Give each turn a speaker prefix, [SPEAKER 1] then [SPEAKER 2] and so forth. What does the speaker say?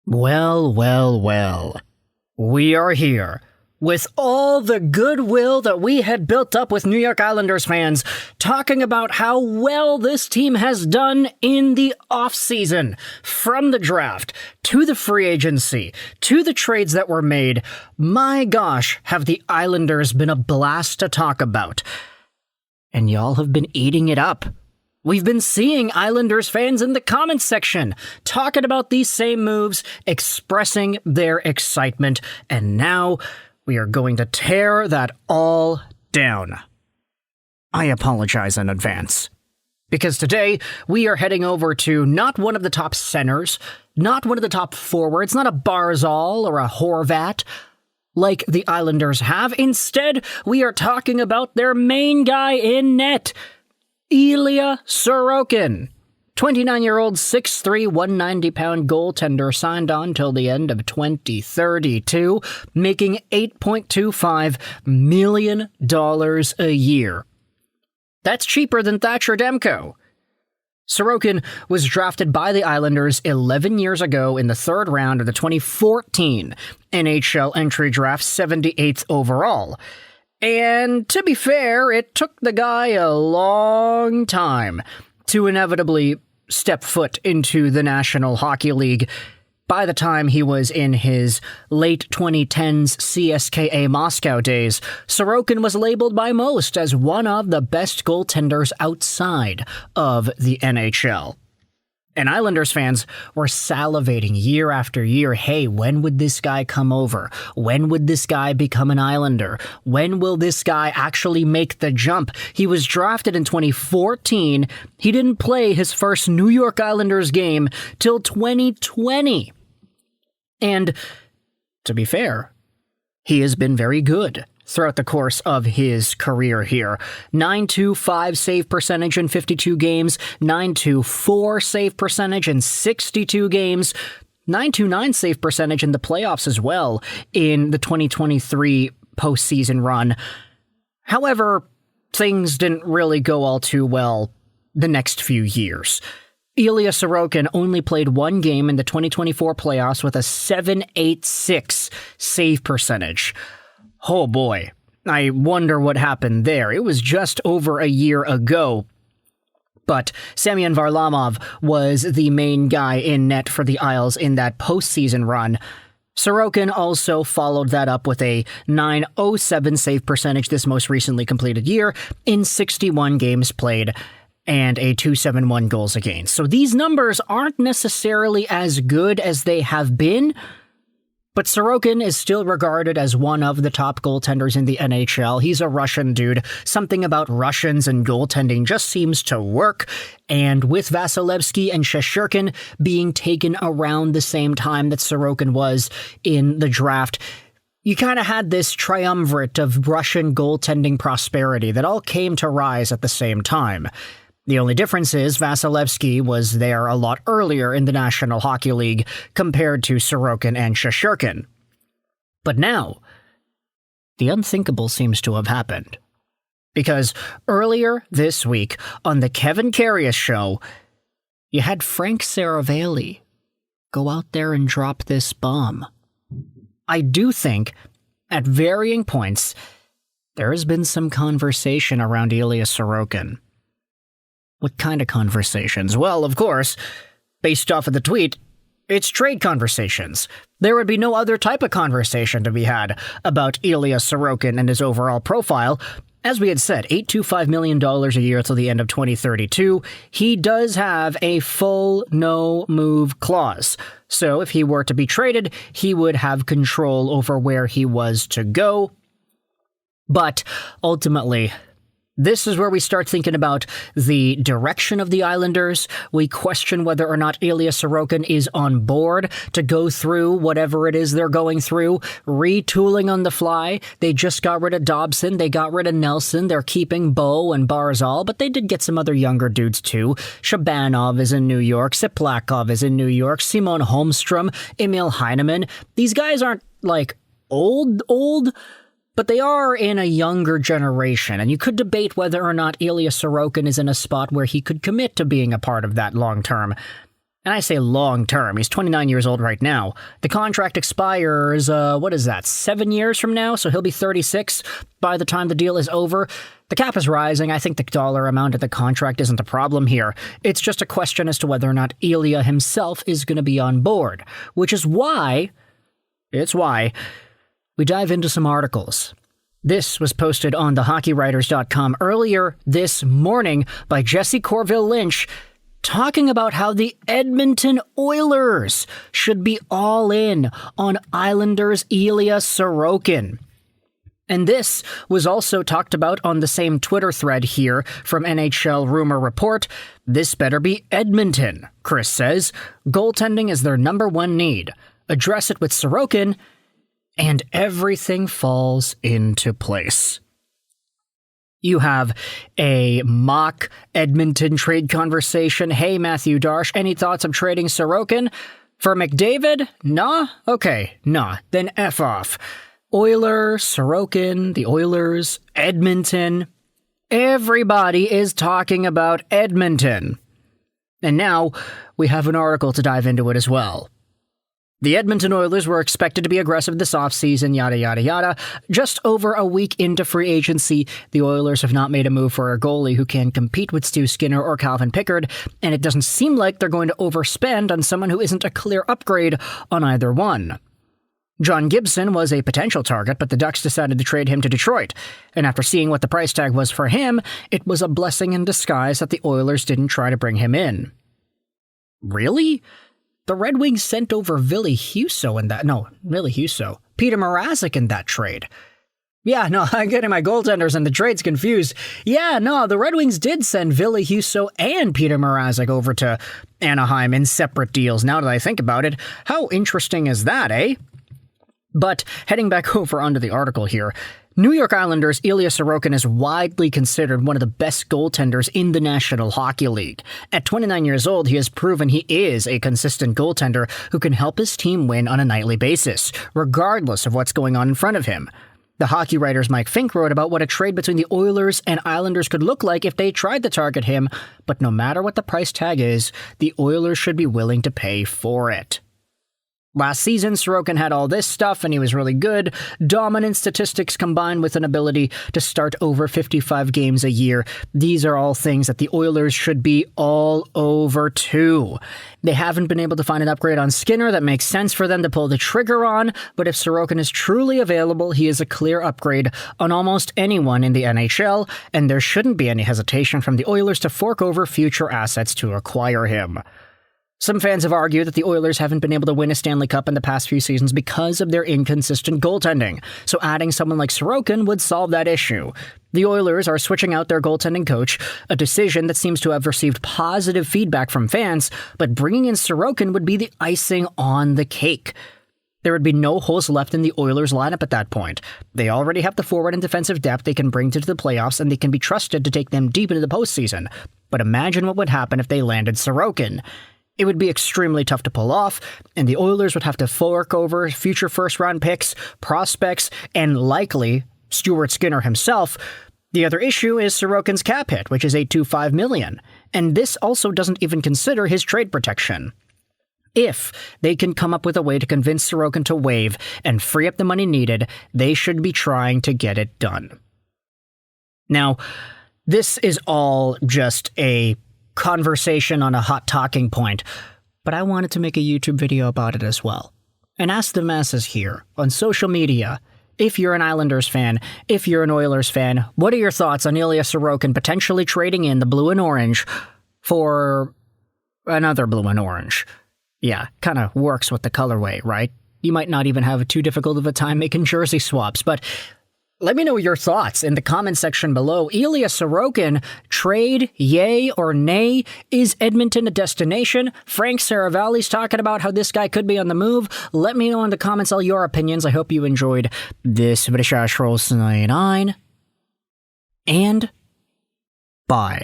[SPEAKER 1] Well, well, well. We are here. With all the goodwill that we had built up with New York Islanders fans, talking about how well this team has done in the offseason, from the draft, to the free agency, to the trades that were made. My gosh, have the Islanders been a blast to talk about. And y'all have been eating it up. We've been seeing Islanders fans in the comments section talking about these same moves, expressing their excitement, and now we are going to tear that all down. I apologize in advance, because today we are heading over to not one of the top centers, not one of the top forwards, not a Barzal or a Horvat, like the Islanders have. Instead, we are talking about their main guy in net, Ilya Sorokin. 29-year-old 6'3", 190-pound goaltender signed on till the end of 2032, making $8.25 million a year. That's cheaper than Thatcher Demko. Sorokin was drafted by the Islanders 11 years ago in the third round of the 2014 NHL Entry Draft, 78th overall. And to be fair, it took the guy a long time to inevitably step foot into the National Hockey League. By the time he was in his late 2010s CSKA Moscow days, Sorokin was labeled by most as one of the best goaltenders outside of the NHL. And Islanders fans were salivating year after year. Hey, when would this guy come over? When would this guy become an Islander? When will this guy actually make the jump? He was drafted in 2014. He didn't play his first New York Islanders game till 2020. And to be fair, he has been very good throughout the course of his career here. .925 save percentage in 52 games, .924 save percentage in 62 games, .929 save percentage in the playoffs as well in the 2023 postseason run. However, things didn't really go all too well the next few years. Ilya Sorokin only played one game in the 2024 playoffs with a .786 save percentage. Oh boy, I wonder what happened there. It was just over a year ago. But Semyon Varlamov was the main guy in net for the Isles in that postseason run. Sorokin also followed that up with a .907 save percentage this most recently completed year in 61 games played and a .271 goals against. So these numbers aren't necessarily as good as they have been, but Sorokin is still regarded as one of the top goaltenders in the NHL. He's a Russian dude. Something about Russians and goaltending just seems to work. And with Vasilevsky and Schaefer being taken around the same time that Sorokin was in the draft, you kind of had this triumvirate of Russian goaltending prosperity that all came to rise at the same time. The only difference is Vasilevsky was there a lot earlier in the National Hockey League compared to Sorokin and Schaefer. But now, the unthinkable seems to have happened. Because earlier this week, on the Kevin Karius show, you had Frank Seravalli go out there and drop this bomb. I do think, at varying points, there has been some conversation around Ilya Sorokin. What kind of conversations? Well, of course, based off of the tweet, it's trade conversations. There would be no other type of conversation to be had about Ilya Sorokin and his overall profile. As we had said, $825 million a year till the end of 2032. He does have a full no-move clause. So if he were to be traded, he would have control over where he was to go. But ultimately, this is where we start thinking about the direction of the Islanders. We question whether or not Ilya Sorokin is on board to go through whatever it is they're going through, retooling on the fly. They just got rid of Dobson. They got rid of Nelson. They're keeping Bo and Barzal, but they did get some other younger dudes too. Shabanov is in New York. Siplakov is in New York. Simon Holmstrom, Emil Heineman. These guys aren't like old, but they are in a younger generation, and you could debate whether or not Ilya Sorokin is in a spot where he could commit to being a part of that long term. And I say long term. He's 29 years old right now. The contract expires, 7 years from now? So he'll be 36 by the time the deal is over. The cap is rising. I think the dollar amount of the contract isn't a problem here. It's just a question as to whether or not Ilya himself is going to be on board, which is why we dive into some articles. This was posted on thehockeywriters.com earlier this morning by Jesse Corville Lynch, talking about how the Edmonton Oilers should be all in on Islanders' Ilya Sorokin. And this was also talked about on the same Twitter thread here from NHL Rumor Report. This better be Edmonton, Chris says. Goaltending is their number one need. Address it with Sorokin, and everything falls into place. You have a mock Edmonton trade conversation. Hey, Matthew Darsh, any thoughts of trading Sorokin for McDavid? Nah? Okay, nah. Then F off. Oiler, Sorokin, the Oilers, Edmonton. Everybody is talking about Edmonton. And now we have an article to dive into it as well. The Edmonton Oilers were expected to be aggressive this offseason, yada, yada, yada. Just over a week into free agency, the Oilers have not made a move for a goalie who can compete with Stu Skinner or Calvin Pickard, and it doesn't seem like they're going to overspend on someone who isn't a clear upgrade on either one. John Gibson was a potential target, but the Ducks decided to trade him to Detroit, and after seeing what the price tag was for him, it was a blessing in disguise that the Oilers didn't try to bring him in. Really? The Red Wings sent over Ville Husso in that. No, Ville Husso. Peter Mrazek in that trade. Yeah, no, I'm getting my goaltenders and the trades confused. Yeah, no, the Red Wings did send Ville Husso and Peter Mrazek over to Anaheim in separate deals. Now that I think about it, how interesting is that, eh? But heading back over onto the article here, New York Islanders' Ilya Sorokin is widely considered one of the best goaltenders in the National Hockey League. At 29 years old, he has proven he is a consistent goaltender who can help his team win on a nightly basis, regardless of what's going on in front of him. The hockey writer's Mike Fink wrote about what a trade between the Oilers and Islanders could look like if they tried to target him, but no matter what the price tag is, the Oilers should be willing to pay for it. Last season, Sorokin had all this stuff, and he was really good. Dominant statistics combined with an ability to start over 55 games a year. These are all things that the Oilers should be all over too. They haven't been able to find an upgrade on Skinner that makes sense for them to pull the trigger on, but if Sorokin is truly available, he is a clear upgrade on almost anyone in the NHL, and there shouldn't be any hesitation from the Oilers to fork over future assets to acquire him. Some fans have argued that the Oilers haven't been able to win a Stanley Cup in the past few seasons because of their inconsistent goaltending, so adding someone like Sorokin would solve that issue. The Oilers are switching out their goaltending coach, a decision that seems to have received positive feedback from fans, but bringing in Sorokin would be the icing on the cake. There would be no holes left in the Oilers lineup at that point. They already have the forward and defensive depth they can bring to the playoffs, and they can be trusted to take them deep into the postseason. But imagine what would happen if they landed Sorokin. It would be extremely tough to pull off, and the Oilers would have to fork over future first-round picks, prospects, and likely Stuart Skinner himself. The other issue is Sorokin's cap hit, which is $825 million, and this also doesn't even consider his trade protection. If they can come up with a way to convince Sorokin to waive and free up the money needed, they should be trying to get it done. Now, this is all just a conversation on a hot talking point, but I wanted to make a YouTube video about it as well, and ask the masses here on social media, if you're an Islanders fan, if you're an Oilers fan, what are your thoughts on Ilya Sorokin potentially trading in the blue and orange for another blue and orange? Yeah, kind of works with the colorway, right? You might not even have too difficult of a time making jersey swaps, but let me know your thoughts in the comment section below. Ilya Sorokin, trade, yay or nay? Is Edmonton a destination? Frank Seravalli'S talking about how this guy could be on the move. Let me know in the comments all your opinions. I hope you enjoyed this video. And bye.